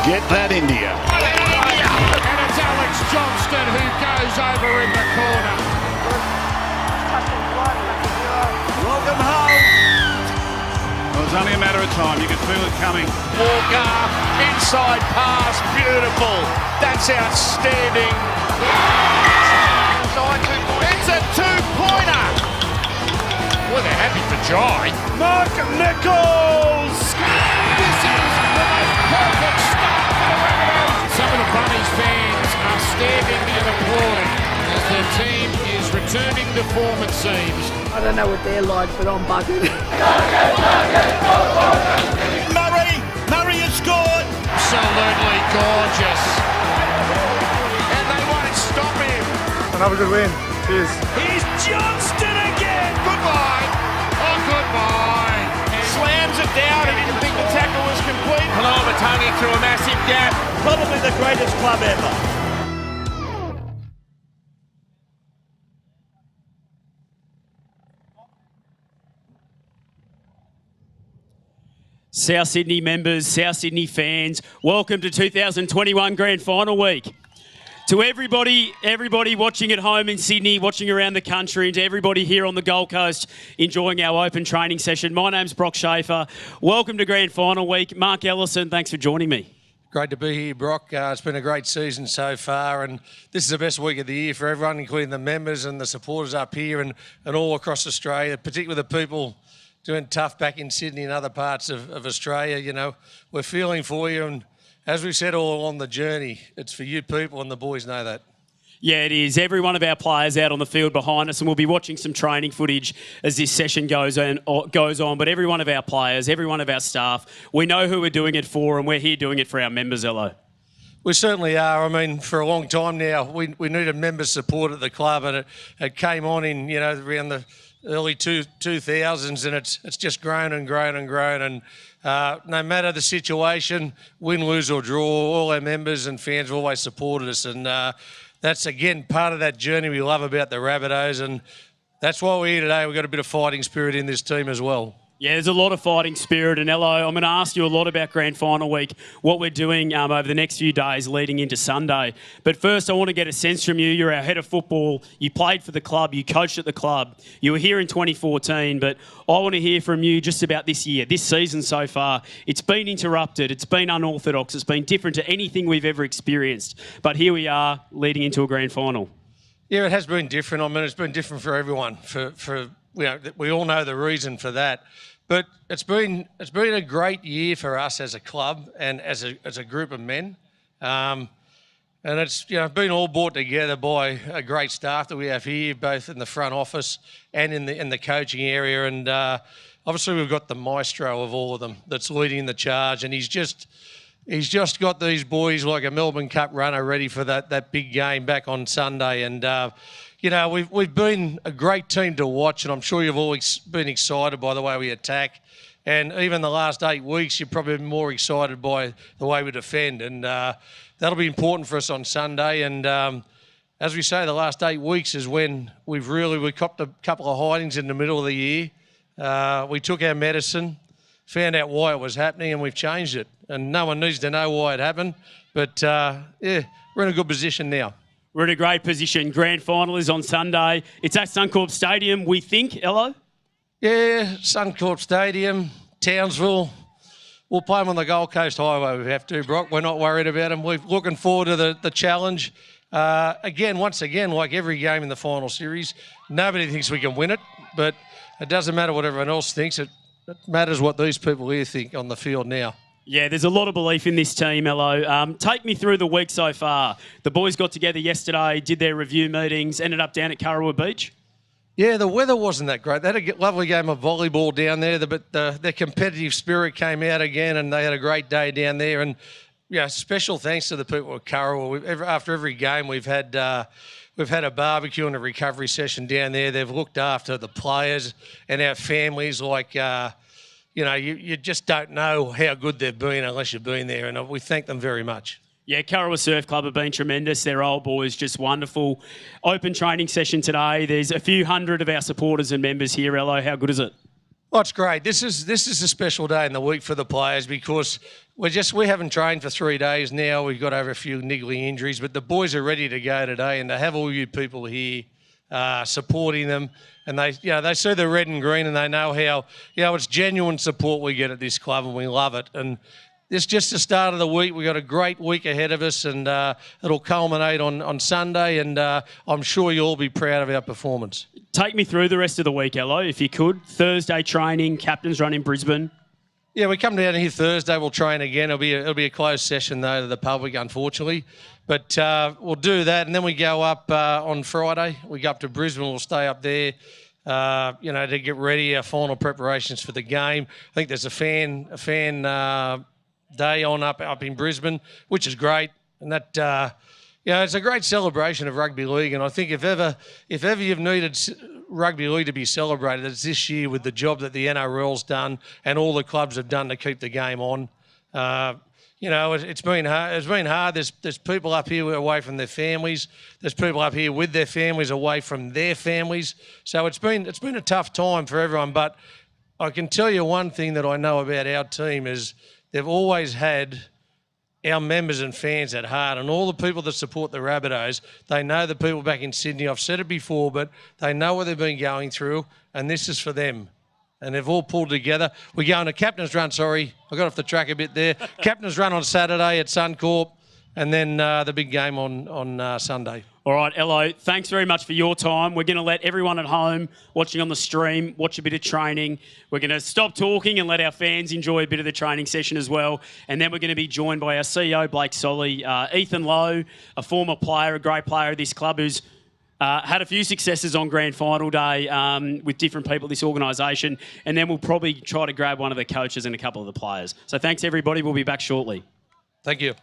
Get that India. And it's Alex Johnston who goes over in the corner. Welcome home. Well, it was only a matter of time. You could feel it coming. Walker, inside pass, beautiful. That's outstanding. It's a two-pointer. Well, they're happy for Jai. Mark Nichols. This is the most perfect start for the Rabbitohs. Some of the Bunnies fans are standing and applauding as their team is returning to form, it seems. I don't know what they're like, but I'm bugging. Murray has scored. Absolutely gorgeous. And they won't stop him. Another good win. Cheers. Here's Johnston again. Goodbye. Oh, goodbye. And slams it down. He didn't think the tackle was complete. Rabbitohs through a massive gap. Probably the greatest club ever. South Sydney members, South Sydney fans, welcome to 2021 Grand Final Week. To everybody watching at home in Sydney, watching around the country, and to everybody here on the Gold Coast enjoying our open training session, my name's Brock Schaefer. Welcome to Grand Final Week. Mark Ellison, thanks for joining me. Great to be here, Brock. It's been a great season so far, and this is the best week of the year for everyone, including the members and the supporters up here and all across Australia, particularly the people doing tough back in Sydney and other parts of Australia. You know, we're feeling for you, and as we said all along the journey, it's for you people, and the boys know that. Yeah, it is. Every one of our players out on the field behind us, and we'll be watching some training footage as this session goes on. But every one of our players, every one of our staff, we know who we're doing it for, and we're here doing it for our members, Ello. We certainly are. I mean, for a long time now, we needed member support at the club, and it came on in, around the early 2000s, and it's just grown and grown and grown. And no matter the situation, win, lose or draw, all our members and fans have always supported us. And that's, again, part of that journey we love about the Rabbitohs. And that's why we're here today. We've got a bit of fighting spirit in this team as well. Yeah, there's a lot of fighting spirit. And, Ello, I'm going to ask you a lot about Grand Final Week, what we're doing over the next few days leading into Sunday. But first, I want to get a sense from you. You're our head of football. You played for the club. You coached at the club. You were here in 2014. But I want to hear from you just about this year, this season so far. It's been interrupted. It's been unorthodox. It's been different to anything we've ever experienced. But here we are leading into a grand final. Yeah, it has been different. I mean, it's been different for everyone. We all know the reason for that. But it's been a great year for us as a club and as a group of men, and it's been all brought together by a great staff that we have here, both in the front office and in the coaching area. And obviously we've got the maestro of all of them that's leading the charge, and he's just got these boys like a Melbourne Cup runner ready for that big game back on Sunday. And we've been a great team to watch, and I'm sure you've always been excited by the way we attack. And even the last 8 weeks, you've probably been more excited by the way we defend. And that'll be important for us on Sunday. And as we say, the last 8 weeks is when we copped a couple of hidings in the middle of the year. We took our medicine, found out why it was happening, and we've changed it. And no one needs to know why it happened. But, we're in a good position now. We're in a great position. Grand final is on Sunday. It's at Suncorp Stadium, we think, Ello? Yeah, Suncorp Stadium, Townsville. We'll play them on the Gold Coast Highway if we have to, Brock. We're not worried about them. We're looking forward to the challenge. Once again, like every game in the final series, nobody thinks we can win it, but it doesn't matter what everyone else thinks. It matters what these people here think on the field now. Yeah, there's a lot of belief in this team, Ello. Take me through the week so far. The boys got together yesterday, did their review meetings, ended up down at Kurrawa Beach. Yeah, the weather wasn't that great. They had a lovely game of volleyball down there, but their competitive spirit came out again, and they had a great day down there. And special thanks to the people at Kurrawa. After every game, we've had a barbecue and a recovery session down there. They've looked after the players and our families like. You just don't know how good they've been unless you've been there, and we thank them very much. Yeah, Kurrawa Surf Club have been tremendous. Their old boys, just wonderful. Open training session today. There's a few hundred of our supporters and members here, Ello. How good is it? Oh, it's great. This is a special day in the week for the players because we haven't trained for 3 days now. We've got over a few niggly injuries, but the boys are ready to go today, and to have all you people here supporting them, and they see the red and green, and they know how it's genuine support we get at this club, and we love it. And this is just the start of the week. We've got a great week ahead of us, and it'll culminate on Sunday, and I'm sure you'll all be proud of our performance. Take me through the rest of the week, Ello, if you could. Thursday training, captain's run in Brisbane. Yeah, we come down here Thursday. We'll train again. It'll be a closed session though to the public, unfortunately. But we'll do that, and then we go up on Friday. We go up to Brisbane. We'll stay up there, to get ready. Our final preparations for the game. I think there's a fan day on up in Brisbane, which is great, and that. It's a great celebration of rugby league, and I think if ever you've needed rugby league to be celebrated, it's this year with the job that the NRL's done and all the clubs have done to keep the game on. It's been hard. It's been hard. There's people up here away from their families. There's people up here with their families away from their families. So it's been a tough time for everyone. But I can tell you one thing that I know about our team is they've always had our members and fans at heart, and all the people that support the Rabbitohs, they know the people back in Sydney. I've said it before, but they know what they've been going through, and this is for them. And they've all pulled together. We're going to Captain's Run, I got off the track a bit there. Captain's Run on Saturday at Suncorp, and then the big game on Sunday. All right, Ello, thanks very much for your time. We're going to let everyone at home watching on the stream watch a bit of training. We're going to stop talking and let our fans enjoy a bit of the training session as well. And then we're going to be joined by our CEO, Blake Solly, Ethan Lowe, a former player, a great player of this club who's had a few successes on grand final day with different people at this organisation. And then we'll probably try to grab one of the coaches and a couple of the players. So thanks, everybody. We'll be back shortly. Thank you.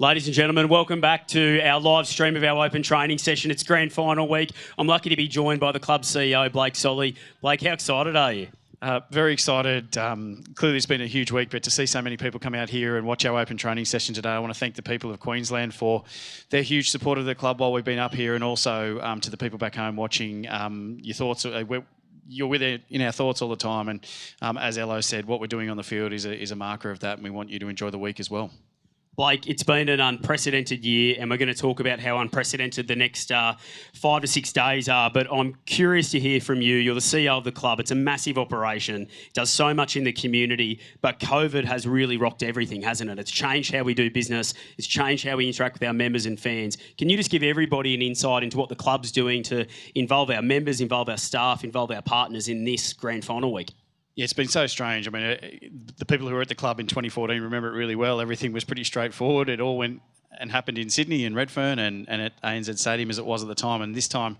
Ladies and gentlemen, welcome back to our live stream of our open training session. It's grand final week. I'm lucky to be joined by the club CEO, Blake Solly. Blake, how excited are you? Very excited. Clearly it's been a huge week, but to see so many people come out here and watch our open training session today, I want to thank the people of Queensland for their huge support of the club while we've been up here, and also to the people back home watching. Your thoughts, you're with it in our thoughts all the time, and as Ello said, what we're doing on the field is a marker of that, and we want you to enjoy the week as well. Blake, it's been an unprecedented year, and we're going to talk about how unprecedented the next 5 to 6 days are. But I'm curious to hear from you. You're the CEO of the club. It's a massive operation. It does so much in the community, but COVID has really rocked everything, hasn't it? It's changed how we do business. It's changed how we interact with our members and fans. Can you just give everybody an insight into what the club's doing to involve our members, involve our staff, involve our partners in this grand final week? Yeah, it's been so strange. I mean, the people who were at the club in 2014 remember it really well. Everything was pretty straightforward. It all went and happened in Sydney and Redfern and at ANZ Stadium as it was at the time. And this time,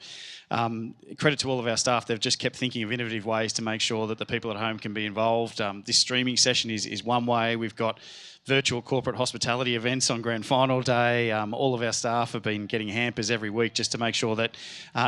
credit to all of our staff. They've just kept thinking of innovative ways to make sure that the people at home can be involved. This streaming session is one way. We've got virtual corporate hospitality events on grand final day. All of our staff have been getting hampers every week just to make sure that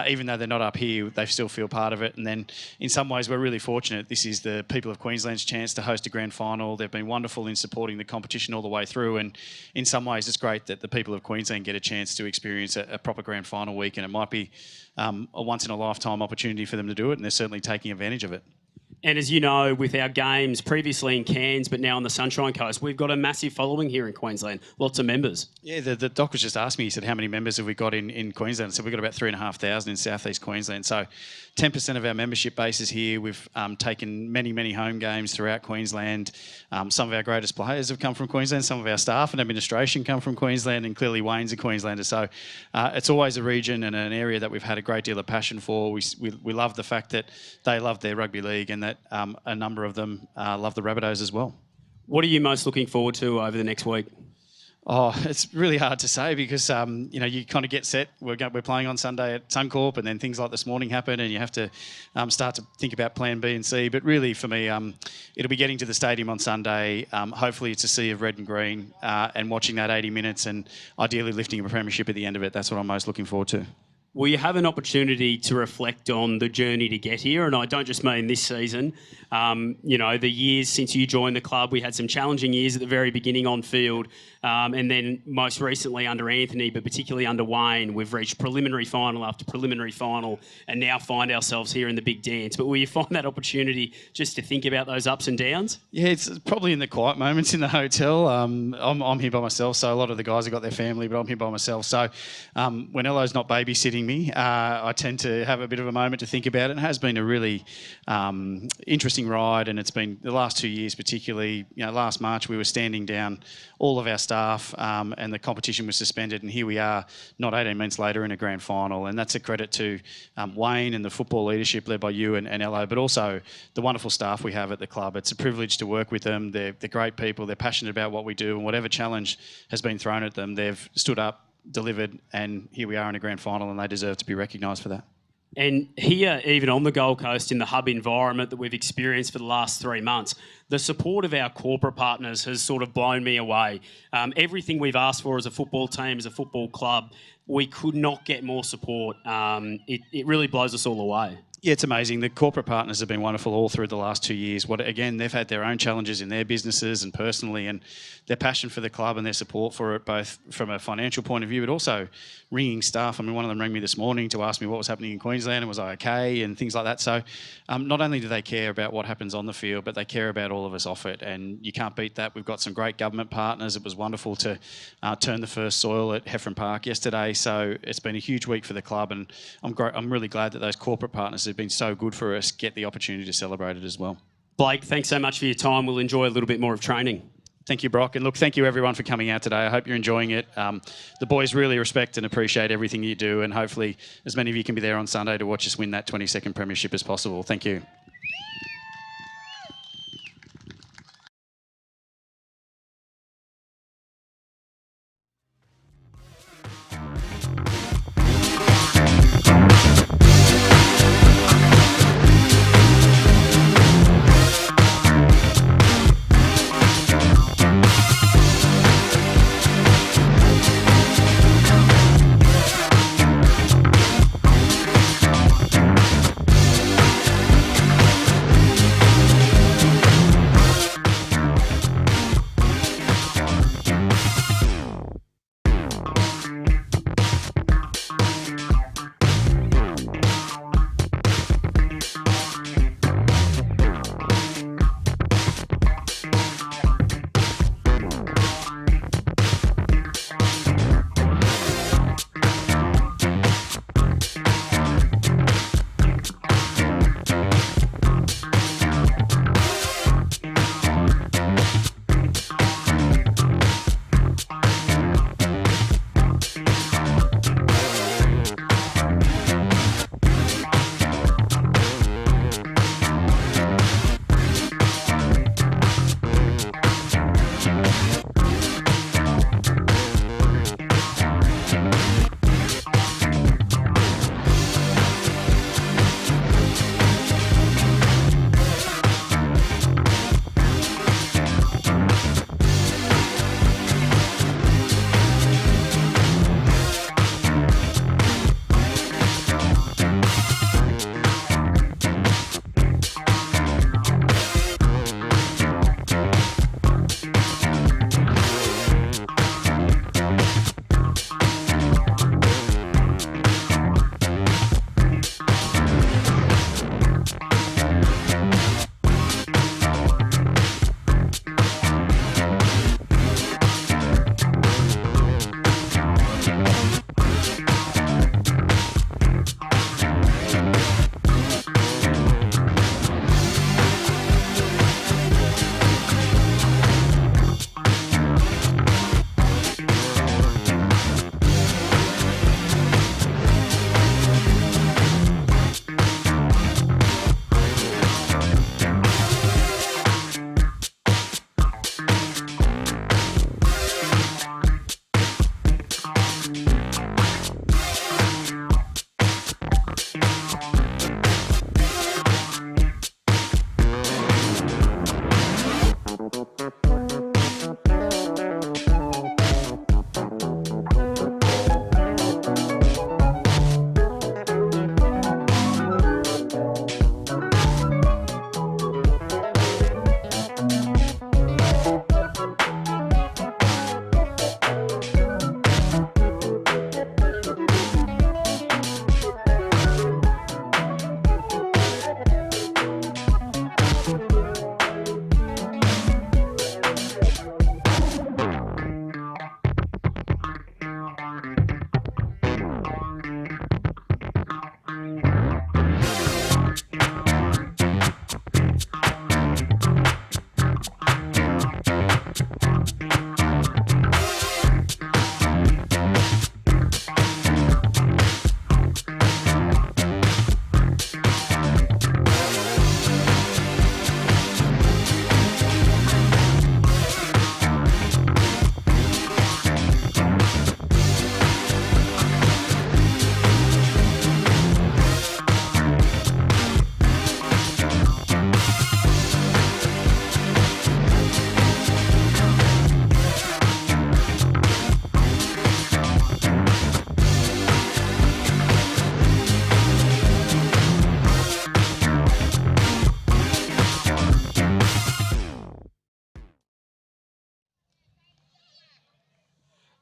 even though they're not up here, they still feel part of it. And then in some ways, we're really fortunate. This is the people of Queensland's chance to host a grand final. They've been wonderful in supporting the competition all the way through. And in some ways, it's great that the people of Queensland get a chance to experience a proper grand final week. And it might be a once-in-a-lifetime opportunity for them to do it. And they're certainly taking advantage of it. And as you know, with our games previously in Cairns, but now on the Sunshine Coast, we've got a massive following here in Queensland. Lots of members. Yeah, the doc was just asking me, he said, how many members have we got in Queensland? So we've got about 3,500 in southeast Queensland. So 10% of our membership base is here. We've taken many, many home games throughout Queensland. Some of our greatest players have come from Queensland. Some of our staff and administration come from Queensland, and clearly Wayne's a Queenslander. So it's always a region and an area that we've had a great deal of passion for. We love the fact that they love their rugby league, and that a number of them love the Rabbitohs as well. What are you most looking forward to over the next week? Oh, it's really hard to say because, you kind of get set. We're playing on Sunday at Suncorp, and then things like this morning happen, and you have to start to think about plan B and C. But really, for me, it'll be getting to the stadium on Sunday. Hopefully it's a sea of red and green, and watching that 80 minutes and ideally lifting a premiership at the end of it. That's what I'm most looking forward to. Well, you have an opportunity to reflect on the journey to get here, and I don't just mean this season. The years since you joined the club, we had some challenging years at the very beginning on field, and then most recently under Anthony, but particularly under Wayne, we've reached preliminary final after preliminary final, and now find ourselves here in the big dance. But will you find that opportunity just to think about those ups and downs? Yeah, it's probably in the quiet moments in the hotel. I'm here by myself, so a lot of the guys have got their family, but I'm here by myself. So when Ello's not babysitting me, I tend to have a bit of a moment to think about it. It has been a really interesting ride, and it's been the last 2 years particularly. Last March we were standing down all of our staff, and the competition was suspended, and here we are not 18 months later in a grand final, and that's a credit to Wayne and the football leadership led by you and Ello, but also the wonderful staff we have at the club. It's a privilege to work with them. They're great people. They're passionate about what we do, and whatever challenge has been thrown at them, they've stood up, delivered, and here we are in a grand final, and they deserve to be recognised for that. And here, even on the Gold Coast, in the hub environment that we've experienced for the last 3 months, the support of our corporate partners has sort of blown me away. Everything we've asked for as a football team, as a football club, we could not get more support. It really blows us all away. Yeah, it's amazing. The corporate partners have been wonderful all through the last 2 years. Again, they've had their own challenges in their businesses and personally, and their passion for the club and their support for it, both from a financial point of view, but also ringing staff. I mean, one of them rang me this morning to ask me what was happening in Queensland and was I okay and things like that. So not only do they care about what happens on the field, but they care about all of us off it, and you can't beat that. We've got some great government partners. It was wonderful to turn the first soil at Heffron Park yesterday. So it's been a huge week for the club, and I'm really glad that those corporate partners have been so good for us, get the opportunity to celebrate it as well. Blake, thanks so much for your time. We'll enjoy a little bit more of training. Thank you, Brock. And look, thank you everyone for coming out today. I hope you're enjoying it. The boys really respect and appreciate everything you do, and hopefully as many of you can be there on Sunday to watch us win that 22nd premiership as possible. Thank you.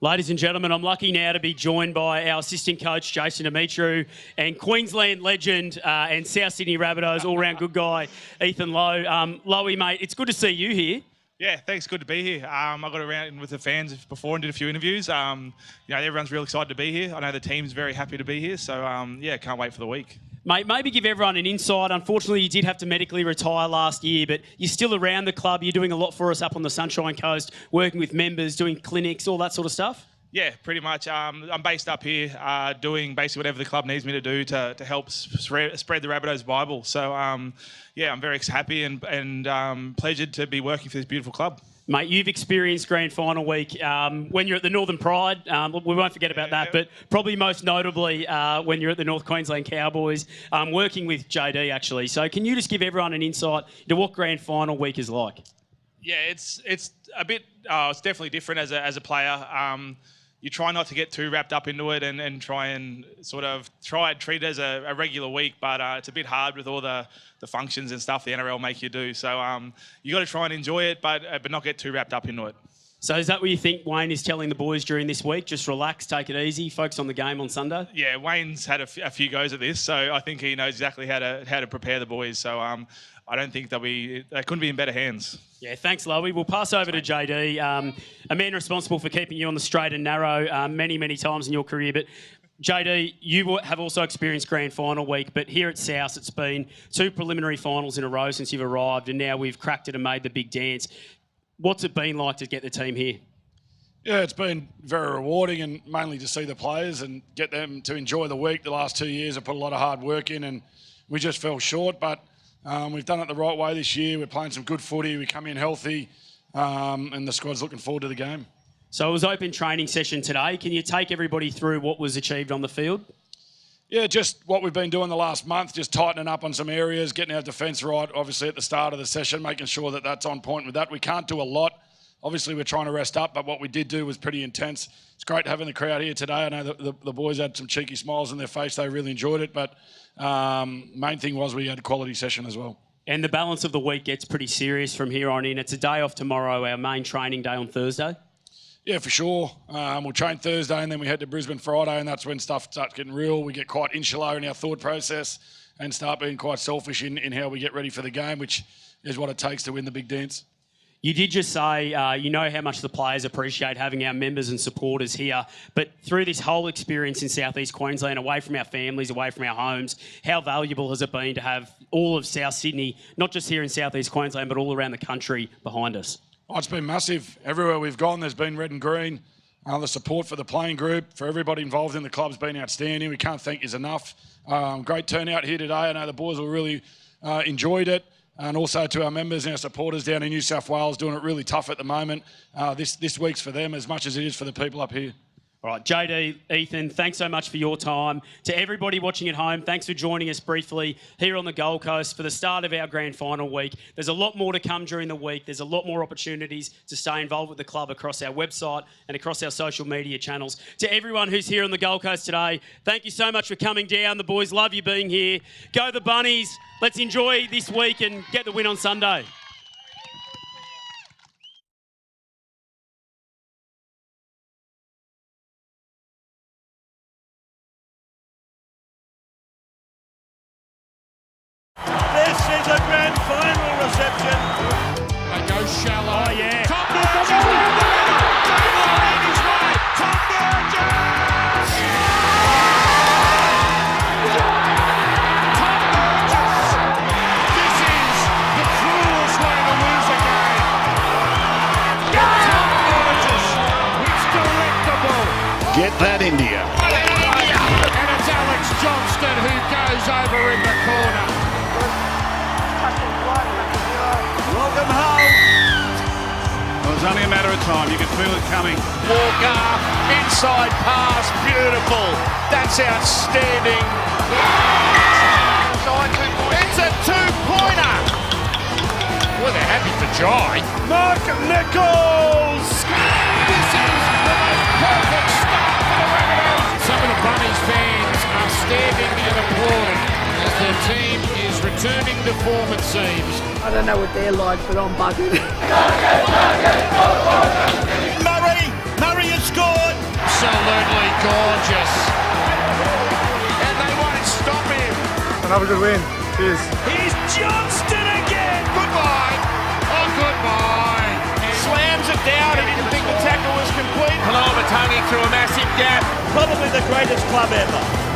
Ladies and gentlemen, I'm lucky now to be joined by our assistant coach, Jason Dimitru, and Queensland legend and South Sydney Rabbitohs all-round good guy, Ethan Lowe. Lowy, mate, it's good to see you here. Yeah, thanks. Good to be here. I got around with the fans before and did a few interviews. Everyone's real excited to be here. I know the team's very happy to be here. So, can't wait for the week. Mate, maybe give everyone an insight. Unfortunately, you did have to medically retire last year, but you're still around the club. You're doing a lot for us up on the Sunshine Coast, working with members, doing clinics, all that sort of stuff. Yeah, pretty much. I'm based up here doing basically whatever the club needs me to do to help spread the Rabbitohs Bible. So, I'm very happy and pleasured to be working for this beautiful club. Mate, you've experienced grand final week when you're at the Northern Pride. We won't forget about that, but probably most notably when you're at the North Queensland Cowboys, working with JD actually. So can you just give everyone an insight into what grand final week is like? Yeah, it's a bit. It's definitely different as a player. You try not to get too wrapped up into it and try and treat it as a regular week, but it's a bit hard with all the functions and stuff the NRL make you do. So you got to try and enjoy it, but not get too wrapped up into it. So is that what you think Wayne is telling the boys during this week? Just relax, take it easy, focus on the game on Sunday? Yeah, Wayne's had a few goes at this, so I think he knows exactly how to prepare the boys. So I don't think they couldn't be in better hands. Yeah, thanks, Lowy. We'll pass over to JD, a man responsible for keeping you on the straight and narrow many, many times in your career. But JD, you have also experienced grand final week, but here at South, it's been 2 preliminary finals in a row since you've arrived, and now we've cracked it and made the big dance. What's it been like to get the team here? Yeah, it's been very rewarding, and mainly to see the players and get them to enjoy the week. The last 2 years have put a lot of hard work in, and we just fell short, but we've done it the right way this year. We're playing some good footy. We come in healthy, and the squad's looking forward to the game. So it was open training session today. Can you take everybody through what was achieved on the field? Yeah, just what we've been doing the last month, just tightening up on some areas, getting our defence right, obviously at the start of the session, making sure that that's on point with that. We can't do a lot. Obviously, we're trying to rest up, but what we did do was pretty intense. It's great having the crowd here today. I know the boys had some cheeky smiles on their face. They really enjoyed it, but main thing was we had a quality session as well. And the balance of the week gets pretty serious from here on in. It's a day off tomorrow, our main training day on Thursday. Yeah, for sure. We'll train Thursday and then we head to Brisbane Friday, and that's when stuff starts getting real. We get quite insular in our thought process and start being quite selfish in how we get ready for the game, which is what it takes to win the big dance. You did just say you know how much the players appreciate having our members and supporters here, but through this whole experience in South East Queensland, away from our families, away from our homes, how valuable has it been to have all of South Sydney, not just here in South East Queensland, but all around the country behind us? Oh, it's been massive. Everywhere we've gone, there's been red and green. The support for the playing group, for everybody involved in the club's been outstanding. We can't thank you enough. Great turnout here today. I know the boys will really enjoyed it. And also to our members and our supporters down in New South Wales, doing it really tough at the moment. This week's for them as much as it is for the people up here. All right, JD, Ethan, thanks so much for your time. To everybody watching at home, thanks for joining us briefly here on the Gold Coast for the start of our grand final week. There's a lot more to come during the week. There's a lot more opportunities to stay involved with the club across our website and across our social media channels. To everyone who's here on the Gold Coast today, thank you so much for coming down. The boys love you being here. Go the Bunnies. Let's enjoy this week and get the win on Sunday. This is a grand final reception. They go shallow. Oh, yeah. Tom Burgess will win the winner. Damo in his way. Tom Burgess. Tom Burgess. This is the cruelest way to lose a game. Tom Burgess. It's delectable. Get that, India. And it's Alex Johnston who goes over in the corner. Welcome home. It was only a matter of time. You could feel it coming. Walker, inside pass, beautiful. That's outstanding. It's a two-pointer. Well, they're happy for Jai. Mark Nichols. This is the most perfect start for the Rabbitohs. Some of the Bunnies fans are standing and applauding as their team is returning to form, it seems. I don't know what they're like, but I'm bugging. Murray has scored. Absolutely gorgeous. And they won't stop him. Another good win. Cheers. Here's Johnston again. Goodbye. Oh, goodbye. Slams it down. He didn't think the tackle was complete. Rabbitohs through a massive gap. Probably the greatest club ever.